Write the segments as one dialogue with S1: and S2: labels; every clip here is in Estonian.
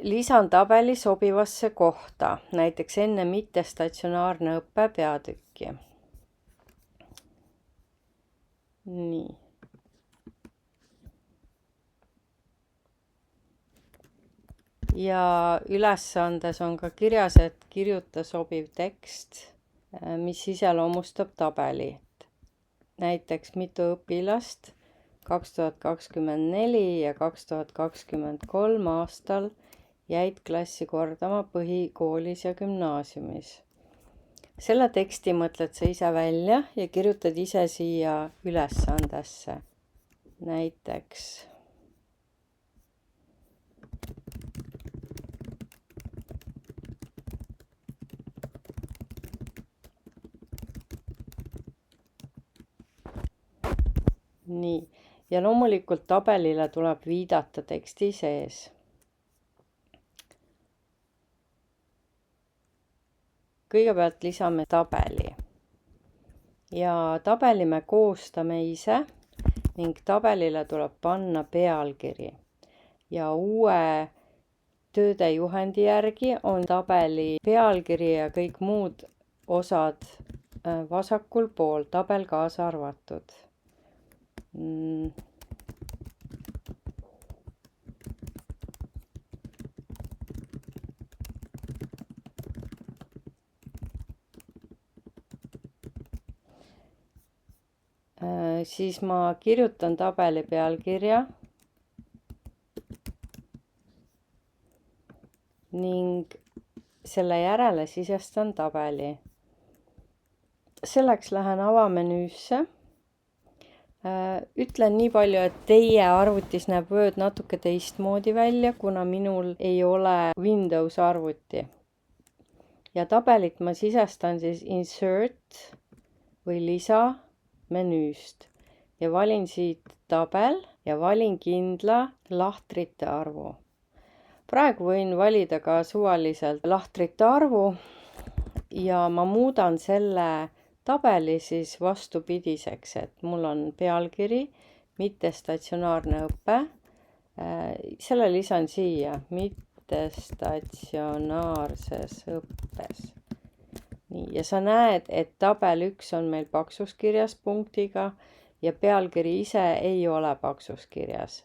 S1: lisan tabeli sobivasse kohta, näiteks enne mittestatsionaarne õppe peatükki. Nii. Ja ülesandes on ka kirjas, et kirjuta sobiv tekst, mis iseloomustab tabelit. Näiteks mitu õpilast 2024 ja 2023 aastal jäid klassi kordama põhikoolis ja gümnaasiumis. Selle teksti mõtled sa ise välja ja kirjutad ise siia ülesandesse. Näiteks nii, ja loomulikult tabelile tuleb viidata teksti sees. Kõigepealt lisame tabeli ja tabeli me koostame ise ning tabelile tuleb panna pealkiri ja uue tööde juhendi järgi on tabeli pealkiri ja kõik muud osad vasakul pool, tabel kaasa arvatud. Siis ma kirjutan tabeli pealkirja ning selle järele sisestan tabeli. Selleks lähen avamenüüsse. Ütlen nii palju, et teie arvutis näeb Word natuke teistmoodi välja, kuna minul ei ole Windows arvuti. Ja tabelit ma sisestan siis Insert või lisa menüüst ja valin siit tabel ja valin kindla lahtrite arvu. Praegu võin valida ka suvaliselt lahtrite arvu ja ma muudan selle tabeli siis vastupidiseks, et mul on pealkiri, mittestatsionaarne õpe. Selle lisan siia, mittestatsionaarses õppes. Nii, ja sa näed, et tabel 1 on meil paksus kirjas punktiga ja pealkiri ise ei ole paksus kirjas.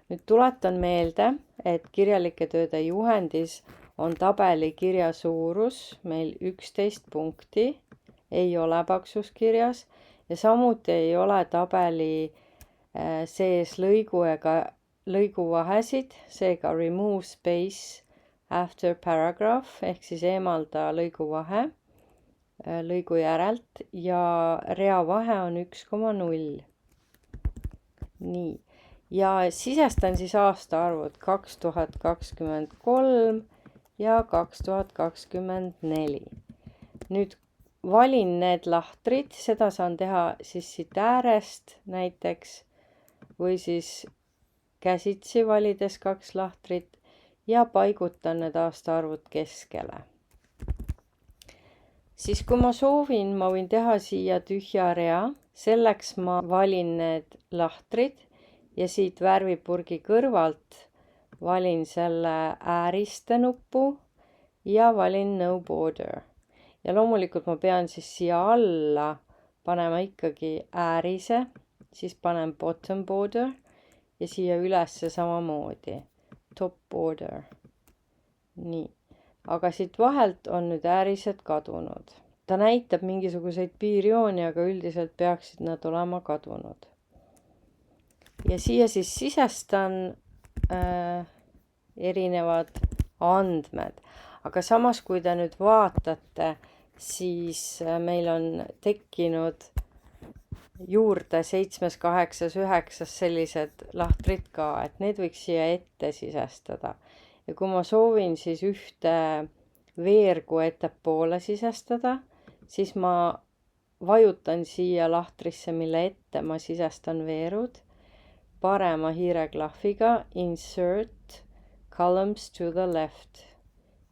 S1: Nüüd tuletan meelde, et kirjalike tööde juhendis on tabeli kirja suurus meil 11 punkti, ei ole paksus kirjas ja samuti ei ole tabeli sees lõigu ega lõiguvahesid, seega remove space after paragraph ehk siis eemalda lõiguvahe lõigu järelt ja reavahe on 1,0. Nii, ja sisestan siis aastaarvud 2023 ja 2024. Nüüd valin need lahtrid, seda saan teha siis siit äärest näiteks või siis käsitsi valides 2 lahtrit ja paigutan need aastaarvud keskele. Siis kui ma soovin, ma võin teha siia tühja rea, selleks ma valin need lahtrid ja siit värvipurgi kõrvalt valin selle ääriste nupu ja valin no border. Ja loomulikult ma pean siis siia alla panema ikkagi äärise, siis panen bottom border ja siia ülesse samamoodi, top border. Nii. Aga siit vahelt on nüüd äärised kadunud. Ta näitab mingisuguseid piirjooni, aga üldiselt peaksid nad olema kadunud. Ja siia siis sisestan erinevad andmed. Aga samas, kui te nüüd vaatate, siis meil on tekkinud juurde 7, 8, 9 sellised lahtrid ka, et need võiks siia ette sisestada. Ja kui ma soovin siis ühte veergu ettepoole sisestada, siis ma vajutan siia lahtrisse, mille ette ma sisestan veerud, parema hiireklahviga insert columns to the left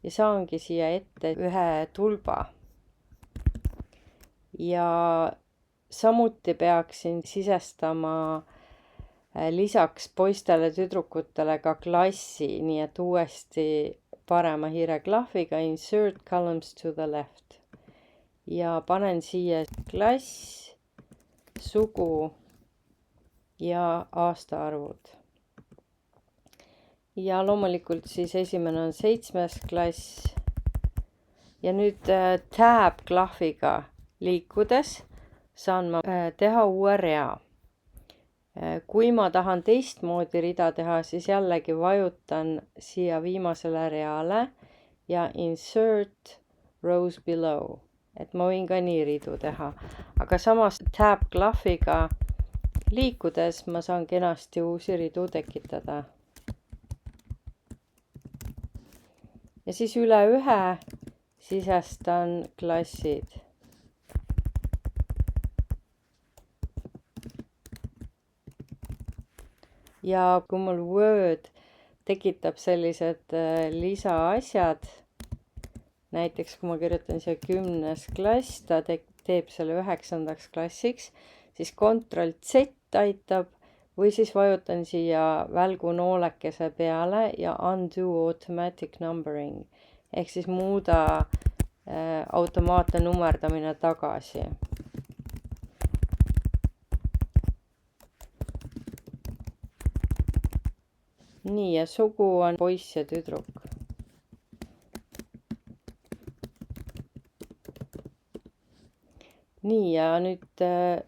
S1: ja saangi siia ette ühe tulba. Ja samuti peaksin sisestama lisaks poistele tüdrukutele ka klassi, nii et uuesti parema hiireklahviga insert columns to the left. Ja panen siia klass, sugu ja aastaarvud. Ja loomulikult siis esimene on 7. klass. Ja nüüd tab klahviga liikudes saan ma teha uue rea. Kui ma tahan teistmoodi rida teha, siis jällegi vajutan siia viimasele reale ja insert rows below. Et ma võin ka nii ridu teha. Aga samas tab klahviga liikudes ma saan kenasti uusi ridu tekitada. Ja siis üle ühe sisestan klassid. Ja kui mul Word tekitab sellised lisaasjad, näiteks kui ma kirjutan siia 10. klass, ta teeb selle 9. klassiks, siis Ctrl-Z aitab või siis vajutan siia välgu noolekese peale ja undo automatic numbering ehk siis muuda automaatne nummerdamine tagasi. Nii, ja sugu on poiss ja tüdruk. Nii, ja nüüd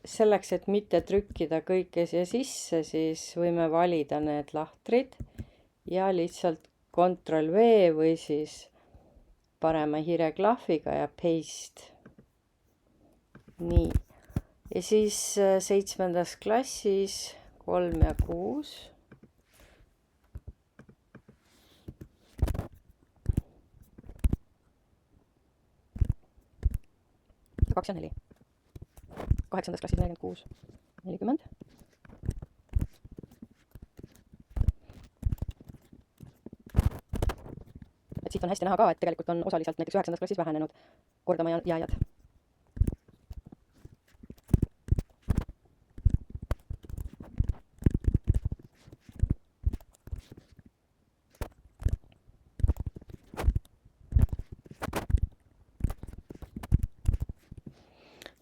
S1: selleks, et mitte trükkida kõike siia sisse, siis võime valida need lahtrid ja lihtsalt Ctrl-V või siis parema hiireklahviga ja paste. Nii, ja siis 7. klassis 3 ja 6. 2 ja 4. 8. klassis 46, 40. Et siit on hästi näha ka, et tegelikult on osaliselt näiteks 9. klassis vähenenud kordama jääjad.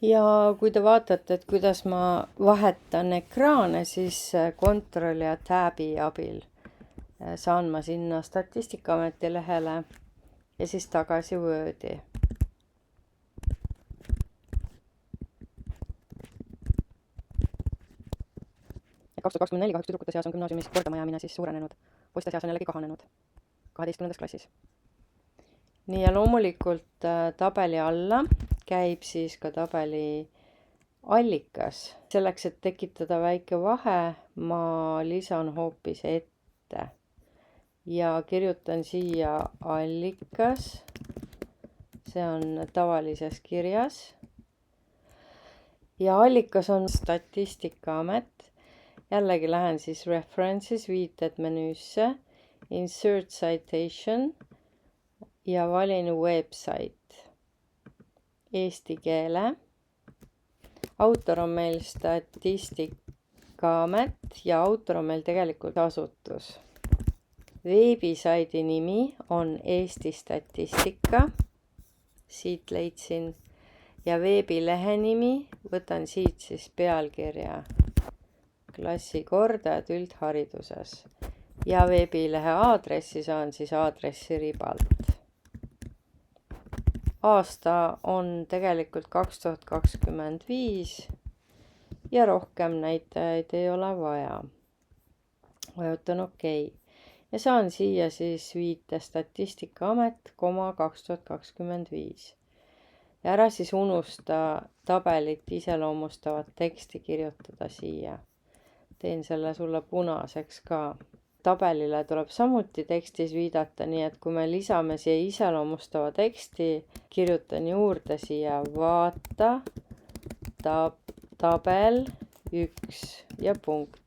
S1: Ja kui te vaatate, et kuidas ma vahetan ekraane, siis Ctrl ja Tabi abil saan ma sinna Statistikaameti lehele ja siis tagasi Wordi. Ja 2024 kahjuks tüdrukute seas on gümnaasiumis kordamajäämine siis suurenenud. Poiste seas on jällegi kahanenud 12. klassis. Nii, ja loomulikult tabeli alla käib siis ka tabeli allikas. Selleks, et tekitada väike vahe, ma lisan hoopis ette ja kirjutan siia allikas. See on tavalises kirjas. Ja allikas on Statistikaamet. Jällegi lähen siis References viited menüüsse, Insert Citation ja valin website. Eesti keele. Autor on meil Statistikaamet ja autor on meil tegelikult asutus. Veebisaidi nimi on Eesti Statistika. Siit leidsin. Ja veebilehe nimi, võtan siit siis pealkirja. Klassikordajad üldhariduses. Ja veebilehe aadressi saan siis aadressiribalt. Aasta on tegelikult 2025 ja rohkem näitajaid ei ole vaja. Vajutan OK. Ja saan siia siis viite Statistikaamet, 2025. Ja ära siis unusta tabelit iseloomustavat teksti kirjutada siia. Teen selle sulle punaseks ka. Tabelile tuleb samuti tekstis viidata, nii et kui me lisame siia iseloomustava teksti, kirjutan juurde siia vaata tabel 1 ja punkt.